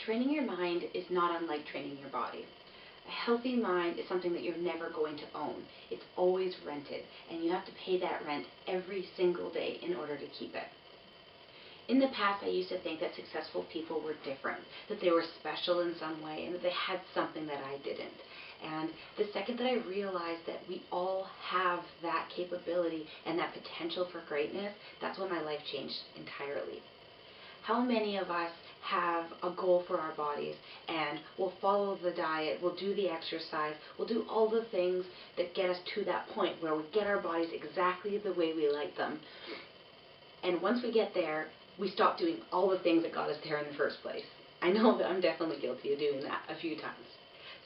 Training your mind is not unlike training your body. A healthy mind is something that you're never going to own. It's always rented, and you have to pay that rent every single day in order to keep it. In the past, I used to think that successful people were different, that they were special in some way, and that they had something that I didn't. And the second that I realized that we all have that capability and that potential for greatness, that's when my life changed entirely. How many of us have a goal for our bodies and we'll follow the diet, we'll do the exercise, we'll do all the things that get us to that point where we get our bodies exactly the way we like them. And once we get there, we stop doing all the things that got us there in the first place. I know that I'm definitely guilty of doing that a few times.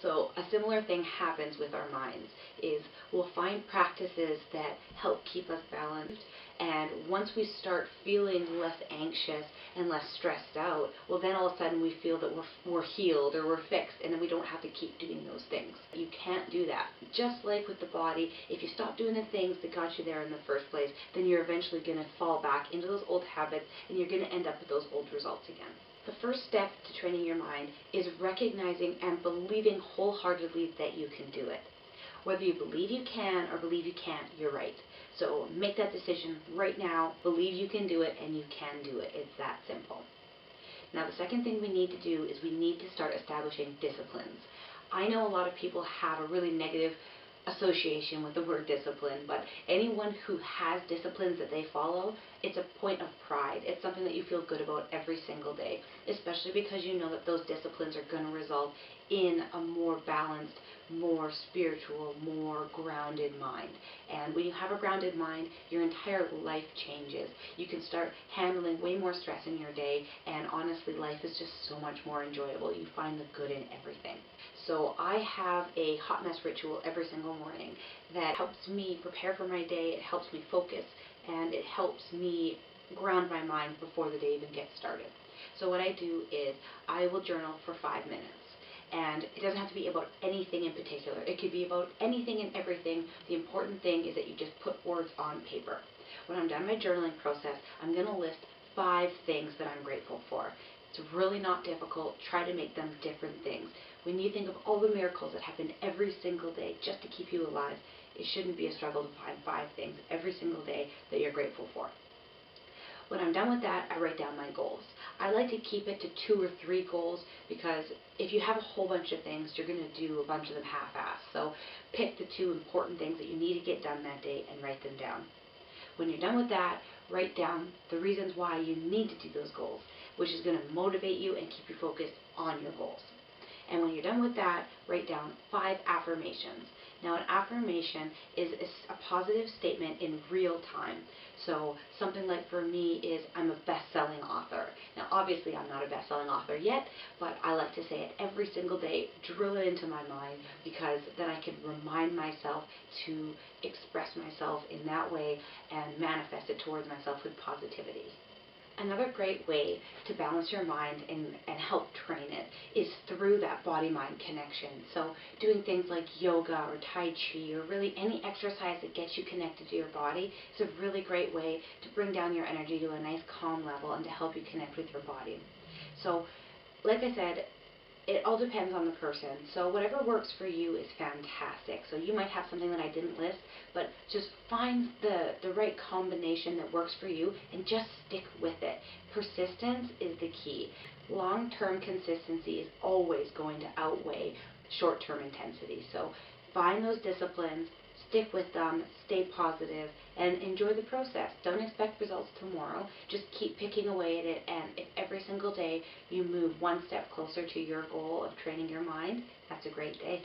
So a similar thing happens with our minds, is we'll find practices that help keep us balanced, and once we start feeling less anxious and less stressed out, well then all of a sudden we feel that we're healed or we're fixed, and then we don't have to keep doing those things. You can't do that. Just like with the body, if you stop doing the things that got you there in the first place, then you're eventually going to fall back into those old habits and you're going to end up with those old results again. The first step to training your mind is recognizing and believing wholeheartedly that you can do it. Whether you believe you can or believe you can't, you're right. So make that decision right now, believe you can do it, and you can do it. It's that simple. Now the second thing we need to do is we need to start establishing disciplines. I know a lot of people have a really negative association with the word discipline, but anyone who has disciplines that they follow, it's a point of pride. It's something that you feel good about every single day, especially because you know that those disciplines are going to result in a more balanced, more spiritual, more grounded mind. And when you have a grounded mind, your entire life changes. You can start handling way more stress in your day, and honestly, life is just so much more enjoyable. You find the good in everything. So I have a hot mess ritual every single morning that helps me prepare for my day, it helps me focus, and it helps me ground my mind before the day even gets started. So what I do is I will journal for 5 minutes. And it doesn't have to be about anything in particular. It could be about anything and everything. The important thing is that you just put words on paper. When I'm done my journaling process, I'm going to list 5 things that I'm grateful for. It's really not difficult. Try to make them different things. When you think of all the miracles that happen every single day just to keep you alive, it shouldn't be a struggle to find 5 things every single day that you're grateful for. When I'm done with that, I write down my goals. I like to keep it to 2 or 3 goals, because if you have a whole bunch of things, you're going to do a bunch of them half-assed. So pick the 2 important things that you need to get done that day and write them down. When you're done with that, write down the reasons why you need to do those goals, which is going to motivate you and keep you focused on your goals. And when you're done with that, write down 5 affirmations. Now, an affirmation is a positive statement in real time. So something like for me is, I'm a best-selling author. Now, obviously, I'm not a best-selling author yet, but I like to say it every single day, drill it into my mind, because then I can remind myself to express myself in that way and manifest it towards myself with positivity. Another great way to balance your mind and help train it is through that body-mind connection. So doing things like yoga or Tai Chi, or really any exercise that gets you connected to your body, is a really great way to bring down your energy to a nice calm level and to help you connect with your body. So like I said, it all depends on the person. So whatever works for you is fantastic. So you might have something that I didn't list, but just find the right combination that works for you and just stick with it. Persistence is the key. Long-term consistency is always going to outweigh short-term intensity. So find those disciplines, stick with them, stay positive, and enjoy the process. Don't expect results tomorrow. Just keep picking away at it, and if every single day you move one step closer to your goal of training your mind, that's a great day.